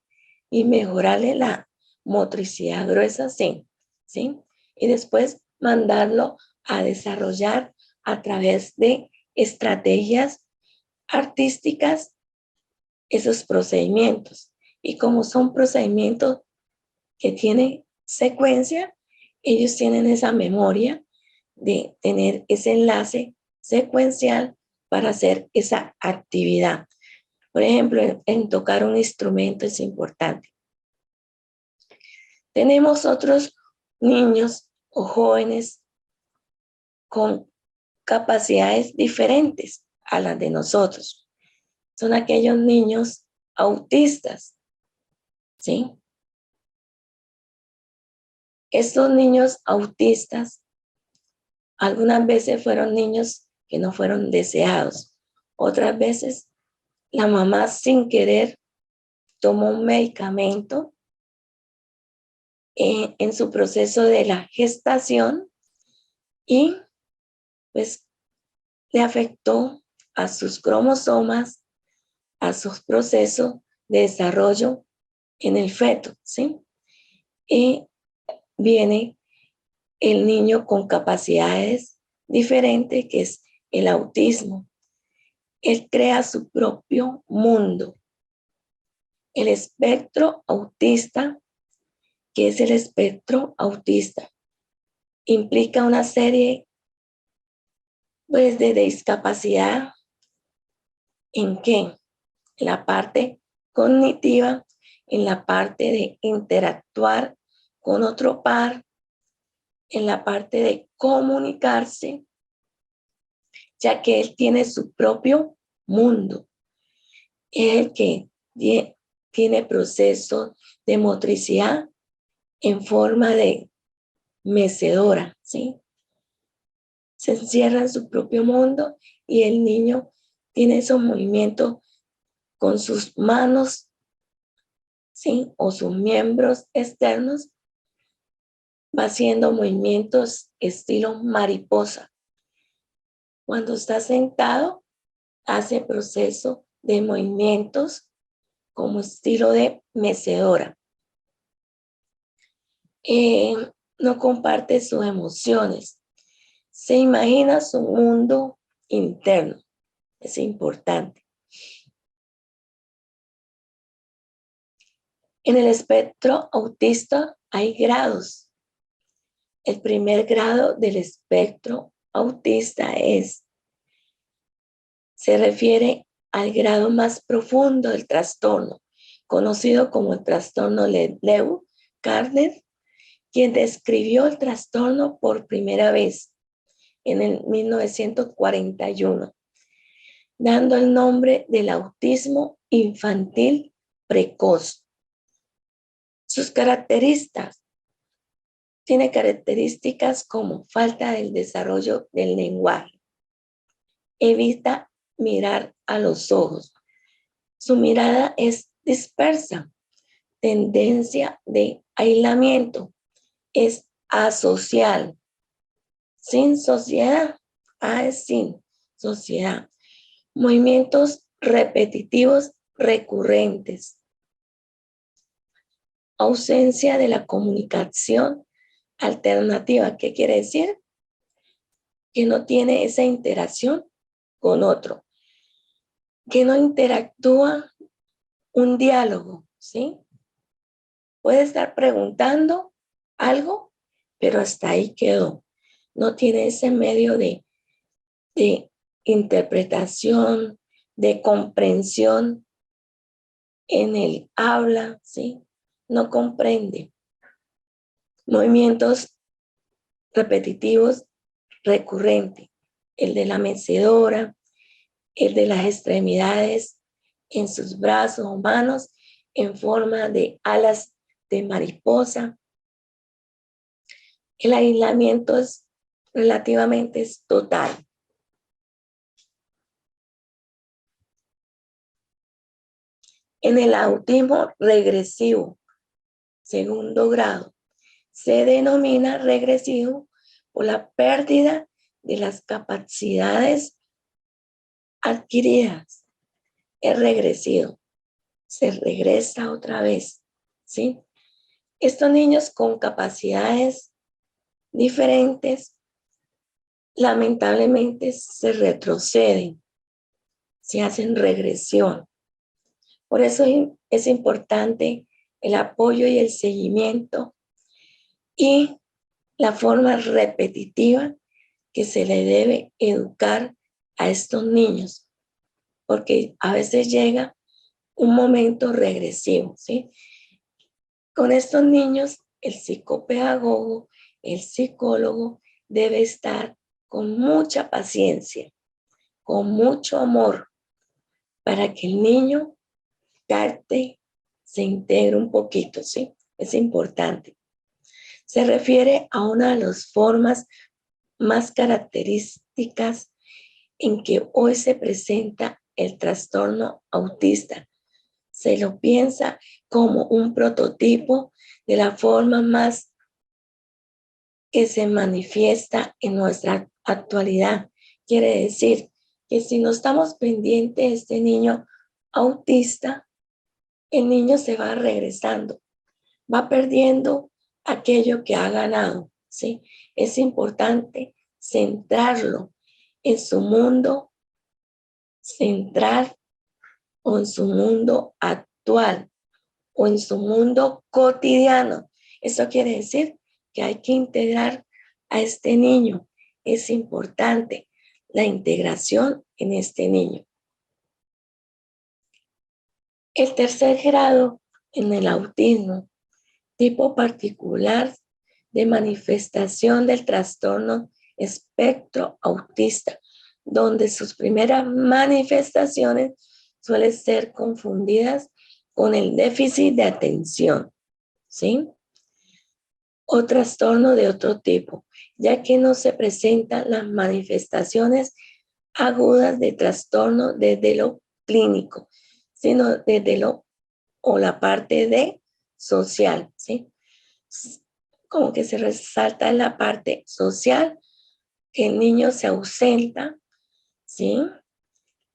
y mejorarle la motricidad gruesa, sí, ¿sí? Y después mandarlo a desarrollar a través de estrategias artísticas esos procedimientos. Y como son procedimientos que tienen secuencia, ellos tienen esa memoria de tener ese enlace secuencial para hacer esa actividad. Por ejemplo, en tocar un instrumento es importante. Tenemos otros niños o jóvenes con capacidades diferentes a las de nosotros. Son aquellos niños autistas, ¿sí? Estos niños autistas algunas veces fueron niños que no fueron deseados. Otras veces la mamá sin querer tomó un medicamento en su proceso de la gestación y pues le afectó a sus cromosomas, a sus procesos de desarrollo en el feto, ¿sí? Y viene el niño con capacidades diferentes, que es el autismo. Él crea su propio mundo. El espectro autista, que es el espectro autista, implica una serie pues, de discapacidad en qué, en la parte cognitiva, en la parte de interactuar con otro par, en la parte de comunicarse, ya que él tiene su propio mundo. Es el que tiene procesos de motricidad en forma de mecedora, ¿sí? Se encierra en su propio mundo y el niño tiene esos movimientos con sus manos, ¿sí? O sus miembros externos, va haciendo movimientos estilo mariposa. Cuando está sentado, hace proceso de movimientos como estilo de mecedora. No comparte sus emociones. Se imagina su mundo interno. Es importante. En el espectro autista hay grados. El primer grado del espectro autista se refiere al grado más profundo del trastorno, conocido como el trastorno Lewy-Gardner, quien describió el trastorno por primera vez en el 1941, dando el nombre del autismo infantil precoz. Sus características. Tiene características como falta del desarrollo del lenguaje. Evita mirar a los ojos. Su mirada es dispersa. Tendencia de aislamiento. Es asocial. Sin sociedad. Es sin sociedad. Movimientos repetitivos recurrentes. Ausencia de la comunicación alternativa. ¿Qué quiere decir? Que no tiene esa interacción con otro, que no interactúa un diálogo, ¿sí? Puede estar preguntando algo, pero hasta ahí quedó. No tiene ese medio de interpretación, de comprensión en el habla, ¿sí? No comprende. Movimientos repetitivos recurrentes, el de la mecedora, el de las extremidades en sus brazos o manos en forma de alas de mariposa. El aislamiento es relativamente total. En el autismo regresivo, segundo grado, se denomina regresivo por la pérdida de las capacidades adquiridas. Es regresivo, se regresa otra vez, ¿sí? Estos niños con capacidades diferentes lamentablemente se retroceden, se hacen regresión. Por eso es importante el apoyo y el seguimiento y la forma repetitiva que se le debe educar a estos niños, porque a veces llega un momento regresivo, ¿sí? Con estos niños, el psicopedagogo, el psicólogo debe estar con mucha paciencia, con mucho amor, para que el niño capte, se integre un poquito, ¿sí? Es importante. Se refiere a una de las formas más características en que hoy se presenta el trastorno autista. Se lo piensa como un prototipo de la forma más que se manifiesta en nuestra actualidad. Quiere decir que si no estamos pendientes de este niño autista, el niño se va regresando, va perdiendo aquello que ha ganado, ¿sí? Es importante centrarlo en su mundo central o en su mundo actual o en su mundo cotidiano. Eso quiere decir que hay que integrar a este niño. Es importante la integración en este niño. El tercer grado en el autismo, tipo particular de manifestación del trastorno espectro autista, donde sus primeras manifestaciones suelen ser confundidas con el déficit de atención, ¿sí? O trastorno de otro tipo, ya que no se presentan las manifestaciones agudas de trastorno desde lo clínico, sino desde la parte de social, ¿sí? Como que se resalta en la parte social, que el niño se ausenta, ¿sí?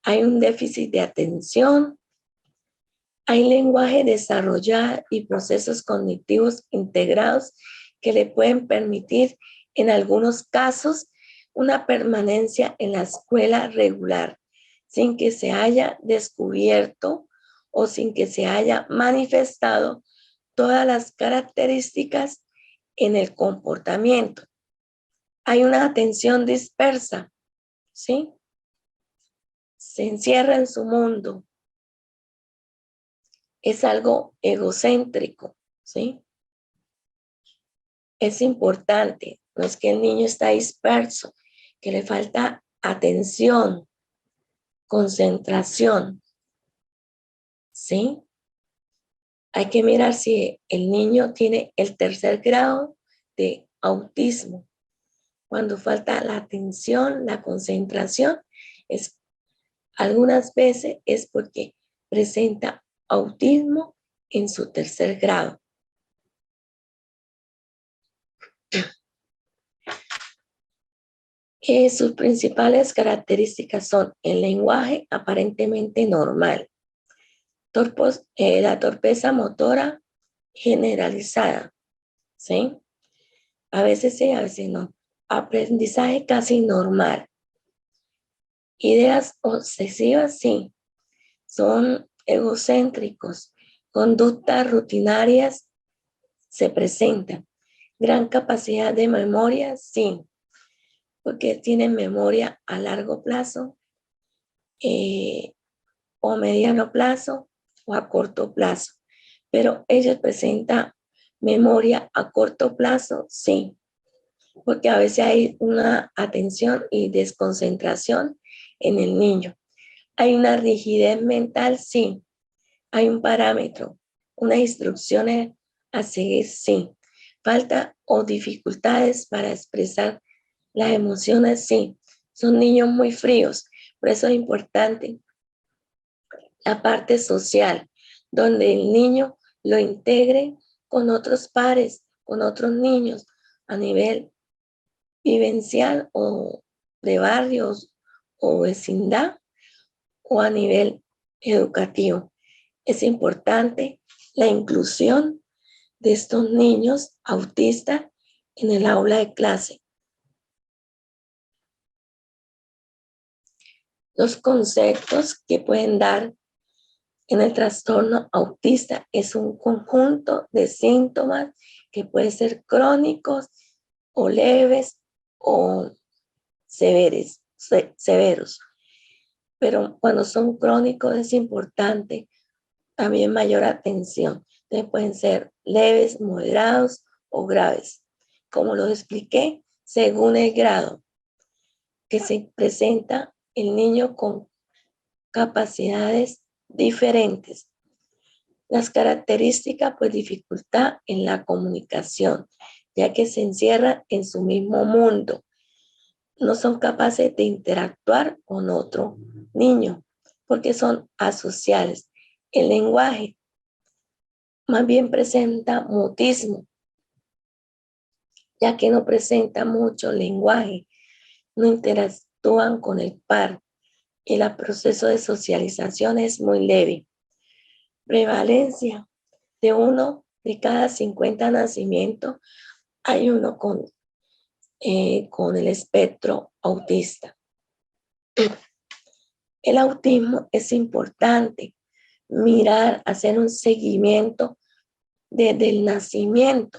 Hay un déficit de atención, hay lenguaje desarrollado y procesos cognitivos integrados que le pueden permitir, en algunos casos, una permanencia en la escuela regular, sin que se haya descubierto o sin que se haya manifestado todas las características en el comportamiento. Hay una atención dispersa, ¿sí? Se encierra en su mundo. Es algo egocéntrico, ¿sí? Es importante, no es que el niño está disperso, que le falta atención, concentración, ¿sí? Hay que mirar si el niño tiene el tercer grado de autismo. Cuando falta la atención, la concentración, algunas veces es porque presenta autismo en su tercer grado. Sus principales características son el lenguaje aparentemente normal, la torpeza motora generalizada, ¿sí? A veces sí, a veces no. Aprendizaje casi normal. Ideas obsesivas, sí. Son egocéntricos. Conductas rutinarias se presentan. Gran capacidad de memoria, sí. Porque tienen memoria a largo plazo o a mediano plazo o a corto plazo. Pero ellos presentan memoria a corto plazo, sí, porque a veces hay una atención y desconcentración en el niño. Hay una rigidez mental, sí. Hay un parámetro, unas instrucciones a seguir, sí. Falta o dificultades para expresar las emociones, sí. Son niños muy fríos, por eso es importante la parte social, donde el niño lo integre con otros pares, con otros niños a nivel vivencial o de barrios o vecindad o a nivel educativo. Es importante la inclusión de estos niños autistas en el aula de clase. Los conceptos que pueden dar en el trastorno autista es un conjunto de síntomas que pueden ser crónicos o leves o severos. Pero cuando son crónicos es importante también mayor atención. Entonces pueden ser leves, moderados o graves. Como lo expliqué, según el grado que se presenta el niño con capacidades diferentes. Las características, pues dificultad en la comunicación, ya que se encierra en su mismo mundo. No son capaces de interactuar con otro niño, porque son asociales. El lenguaje más bien presenta mutismo, ya que no presenta mucho lenguaje, no interactúan con el par y el proceso de socialización es muy leve. Prevalencia de 1 de cada 50 nacimientos hay uno con el espectro autista. El autismo es importante mirar, hacer un seguimiento desde el nacimiento.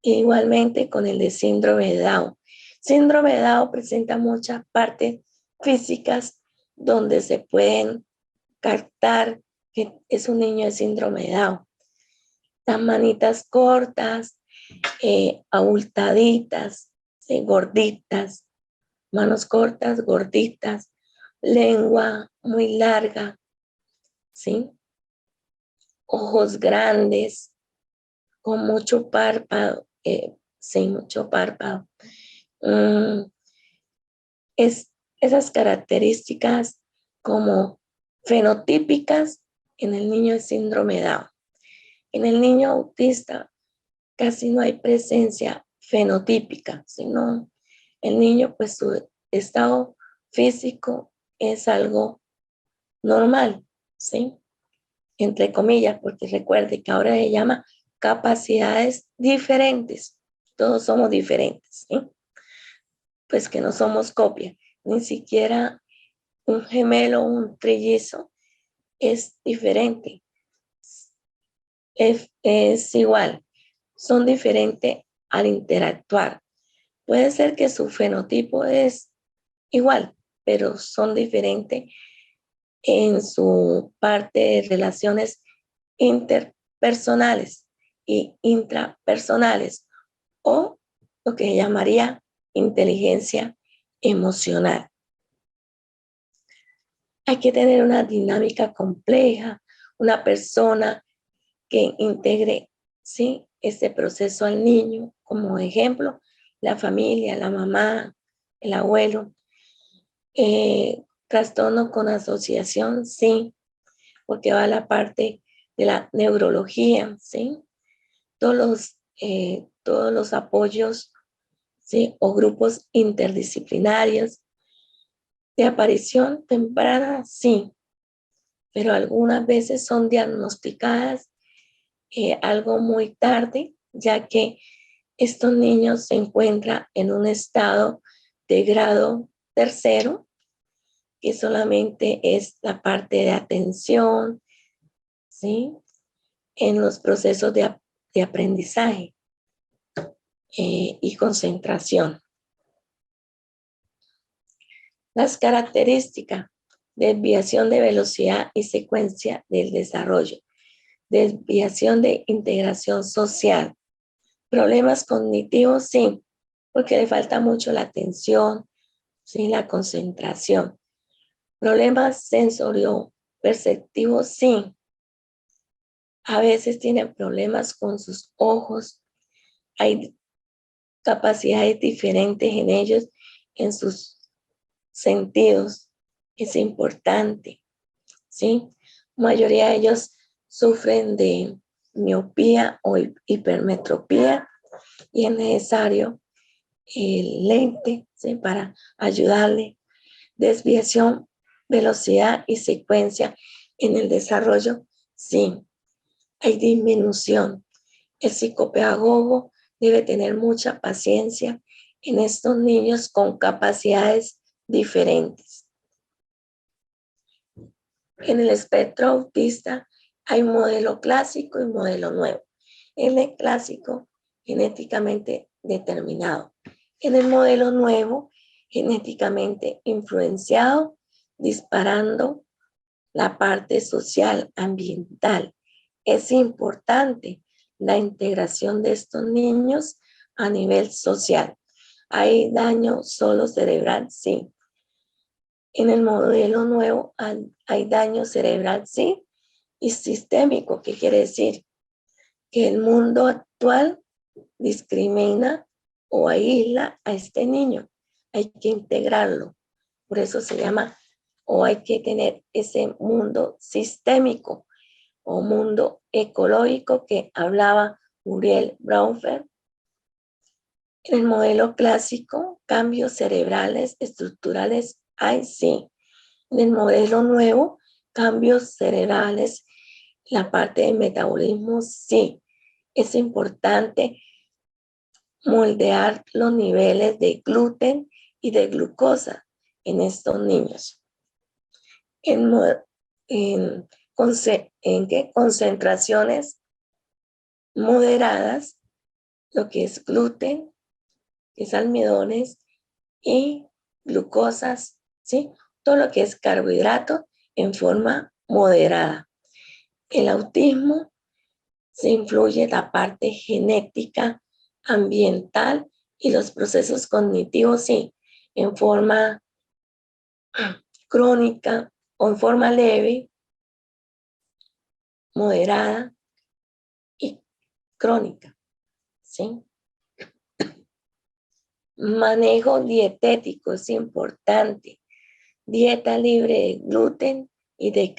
Igualmente con el de síndrome de Down. Síndrome de Down presenta muchas partes físicas donde se pueden captar que es un niño de síndrome de Down. Las manitas cortas, abultaditas, gorditas, manos cortas, gorditas, lengua muy larga, ¿sí? Ojos grandes, con mucho párpado, sin mucho párpado. Esas características como fenotípicas en el niño de síndrome de Down. En el niño autista casi no hay presencia fenotípica, sino el niño, pues su estado físico es algo normal, ¿sí? Entre comillas, porque recuerde que ahora se llama capacidades diferentes. Todos somos diferentes, ¿sí? Pues que no somos copia, ni siquiera un gemelo, un trillizo es diferente, es igual, son diferentes al interactuar. Puede ser que su fenotipo es igual, pero son diferentes en su parte de relaciones interpersonales y intrapersonales, o lo que se llamaría inteligencia emocional. Hay que tener una dinámica compleja, una persona que integre, ¿sí?, este proceso al niño, como ejemplo, la familia, la mamá, el abuelo. Trastorno con asociación, sí, porque va a la parte de la neurología, ¿sí? Todos los apoyos, ¿sí?, o grupos interdisciplinarios de aparición temprana, sí, pero algunas veces son diagnosticadas algo muy tarde, ya que estos niños se encuentran en un estado de grado tercero, que solamente es la parte de atención, ¿sí?, en los procesos de aprendizaje y concentración. Las características: desviación de velocidad y secuencia del desarrollo, desviación de integración social, problemas cognitivos, sí, porque le falta mucho la atención, sí, la concentración. Problemas sensorio-perceptivos, sí. A veces tienen problemas con sus ojos. Hay capacidades diferentes en ellos, en sus sentidos. Es importante, ¿sí? La mayoría de ellos sufren de miopía o hipermetropía y es necesario el lente, ¿sí?, para ayudarle. Desviación, velocidad y secuencia en el desarrollo, sí. Hay disminución. El psicopedagogo debe tener mucha paciencia en estos niños con capacidades diferentes. En el espectro autista hay modelo clásico y modelo nuevo. En el clásico, genéticamente determinado. En el modelo nuevo, genéticamente influenciado, disparando la parte social, ambiental. Es importante la integración de estos niños a nivel social. ¿Hay daño solo cerebral? Sí. En el modelo nuevo hay daño cerebral, sí, y sistémico, que quiere decir que el mundo actual discrimina o aísla a este niño. Hay que integrarlo. Por eso se llama, o hay que tener ese mundo sistémico o mundo ecológico que hablaba Muriel Braunfeld. En el modelo clásico, cambios cerebrales estructurales hay, sí. En el modelo nuevo, cambios cerebrales, la parte de metabolismo, sí. Es importante moldear los niveles de gluten y de glucosa en estos niños. en, en, ¿qué? Concentraciones moderadas, lo que es gluten, que es almidones y glucosas, ¿sí? Todo lo que es carbohidrato en forma moderada. El autismo se influye la parte genética, ambiental y los procesos cognitivos, sí, en forma crónica o en forma leve, moderada y crónica, ¿sí? Manejo dietético es importante. Dieta libre de gluten y de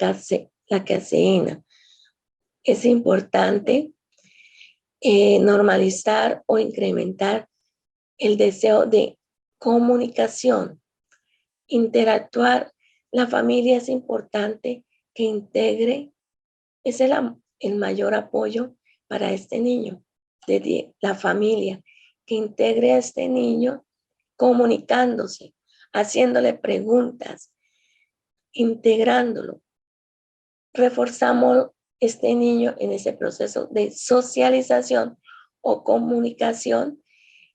la caseína. Es importante normalizar o incrementar el deseo de comunicación, interactuar. La familia es importante que integre, es el mayor apoyo para este niño, de la familia, que integre a este niño comunicándose, haciéndole preguntas, integrándolo. Reforzamos este niño en ese proceso de socialización o comunicación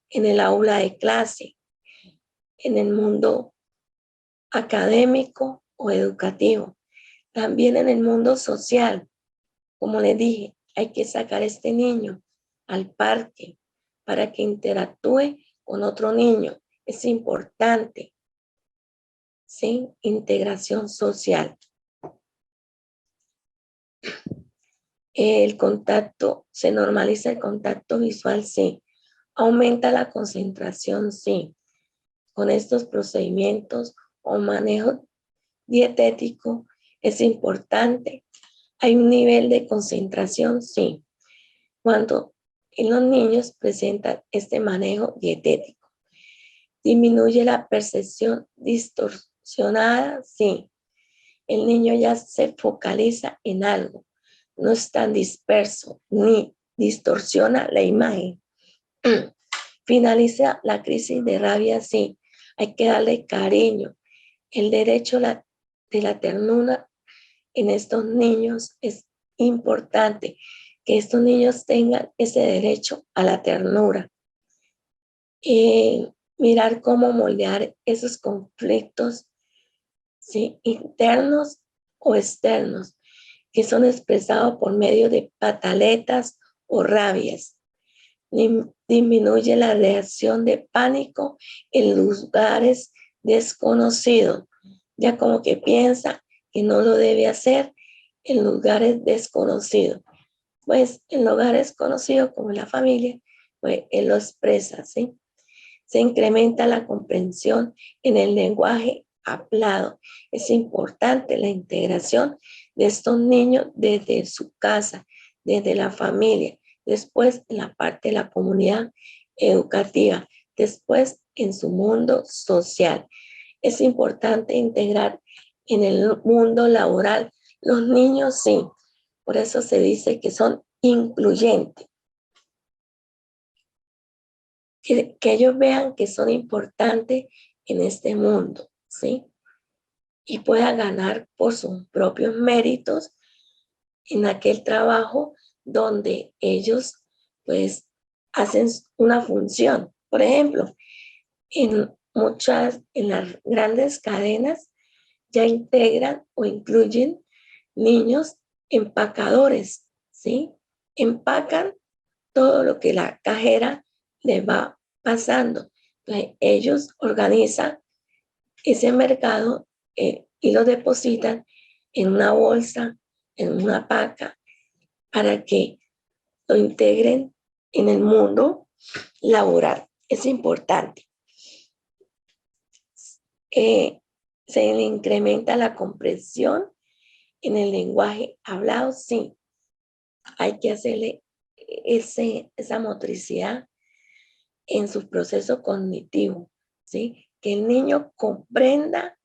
en el aula de clase, en el mundo académico o educativo, también en el mundo social. Como le dije, hay que sacar a este niño al parque para que interactúe con otro niño. Es importante, ¿sí? Integración social. El contacto, se normaliza el contacto visual, sí. Aumenta la concentración, sí. Con estos procedimientos o manejo dietético es importante. Hay un nivel de concentración, sí. Cuando en los niños presentan este manejo dietético. Disminuye la percepción distorsionada, sí. El niño ya se focaliza en algo. No es tan disperso ni distorsiona la imagen. Finaliza la crisis de rabia, sí. Hay que darle cariño. El derecho de la ternura en estos niños es importante, que estos niños tengan ese derecho a la ternura. Mirar cómo moldear esos conflictos, ¿sí? Internos o externos, que son expresados por medio de pataletas o rabias. Disminuye la reacción de pánico en lugares desconocidos, ya como que piensa que no lo debe hacer en lugares desconocidos. Pues en lugares conocidos como la familia, pues él lo expresa, ¿sí? Se incrementa la comprensión en el lenguaje hablado. Es importante la integración de estos niños desde su casa, desde la familia, después en la parte de la comunidad educativa, después en su mundo social. Es importante integrar en el mundo laboral. Los niños sí, por eso se dice que son incluyentes. Que ellos vean que son importantes en este mundo, ¿sí? Y puedan ganar por sus propios méritos en aquel trabajo donde ellos, pues, hacen una función. Por ejemplo, en las grandes cadenas ya integran o incluyen niños empacadores, ¿sí? Empacan todo lo que la cajera les va pasando. Entonces, ellos organizan ese mercado y lo depositan en una bolsa, en una paca, para que lo integren en el mundo laboral. Es importante. Se le incrementa la comprensión en el lenguaje hablado, sí. Hay que hacerle esa motricidad en su proceso cognitivo, ¿sí? Que el niño comprenda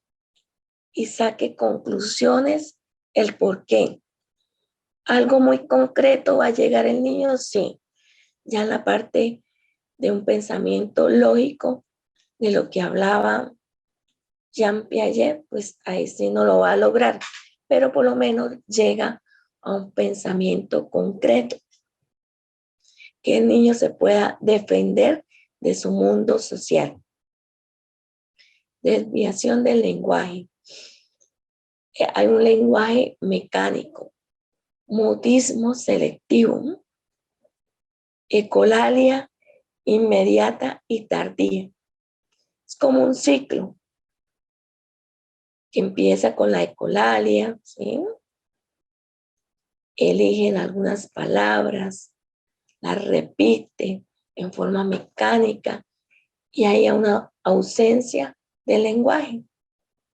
y saque conclusiones, el por qué. Algo muy concreto va a llegar el niño, sí. Ya en la parte de un pensamiento lógico de lo que hablaba Jean Piaget, pues ahí sí no lo va a lograr, pero por lo menos llega a un pensamiento concreto, que el niño se pueda defender de su mundo social. Desviación del lenguaje. Hay un lenguaje mecánico, mutismo selectivo, ¿no? Ecolalia inmediata y tardía. Es como un ciclo que empieza con la ecolalia, ¿sí? Eligen algunas palabras, las repite en forma mecánica y hay una ausencia del lenguaje,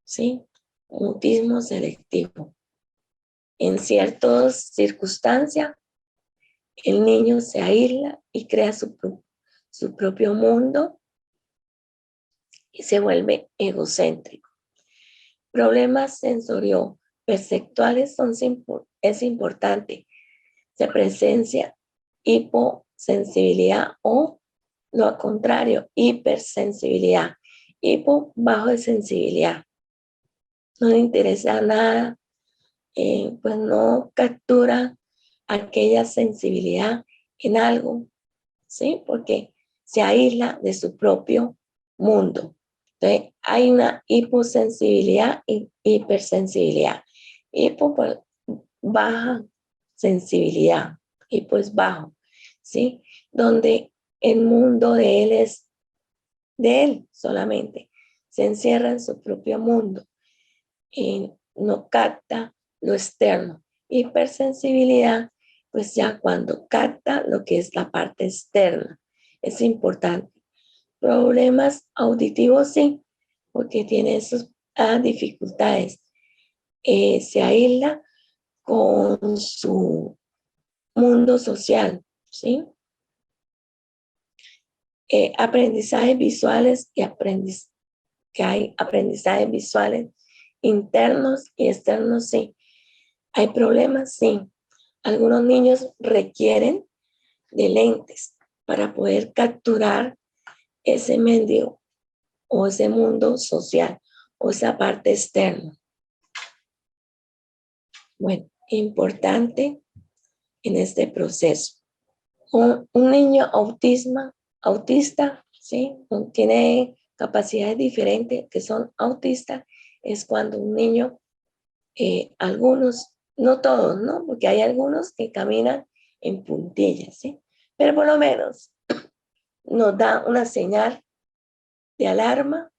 ¿sí? Mutismo selectivo. En ciertas circunstancias, el niño se aísla y crea su propio mundo y se vuelve egocéntrico. Problemas sensorio-perceptuales es importante. Se presencia hiposensibilidad o lo contrario, hipersensibilidad. Hipo, bajo de sensibilidad. No le interesa nada, pues no captura aquella sensibilidad en algo, ¿sí? Porque se aísla de su propio mundo. Entonces, hay una hiposensibilidad y hipersensibilidad. Hipo, pues, baja sensibilidad, hipo es bajo, ¿sí? Donde el mundo de él es de él solamente. Se encierra en su propio mundo y no capta lo externo. Hipersensibilidad, pues ya cuando capta lo que es la parte externa. Es importante. Problemas auditivos, sí, porque tiene esas dificultades. Se aísla con su mundo social, ¿sí? Aprendizajes visuales y que hay aprendizajes visuales internos y externos, sí. Hay problemas, sí. Algunos niños requieren de lentes para poder capturar ese medio o ese mundo social o esa parte externa. Bueno, importante en este proceso. Un niño autista, ¿sí? Tiene capacidades diferentes que son autistas, es cuando un niño, algunos, no todos, ¿no? Porque hay algunos que caminan en puntillas, ¿sí? Pero por lo menos nos da una señal de alarma,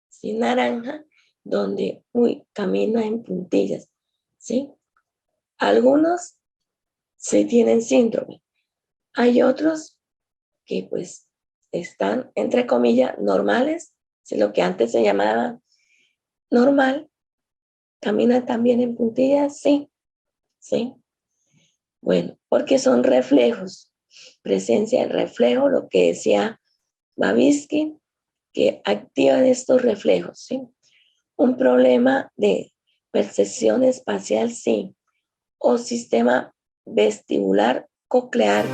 ¿sí? Naranja, donde, camina en puntillas, ¿sí? Algunos sí tienen síndrome. Hay otros que pues están, entre comillas, normales, si lo que antes se llamaba normal, caminan también en puntillas, sí, sí. Bueno, porque son reflejos, presencia de reflejo, lo que decía Babinski, que activan estos reflejos, ¿sí? Un problema de percepción espacial, sí, o sistema vestibular coclear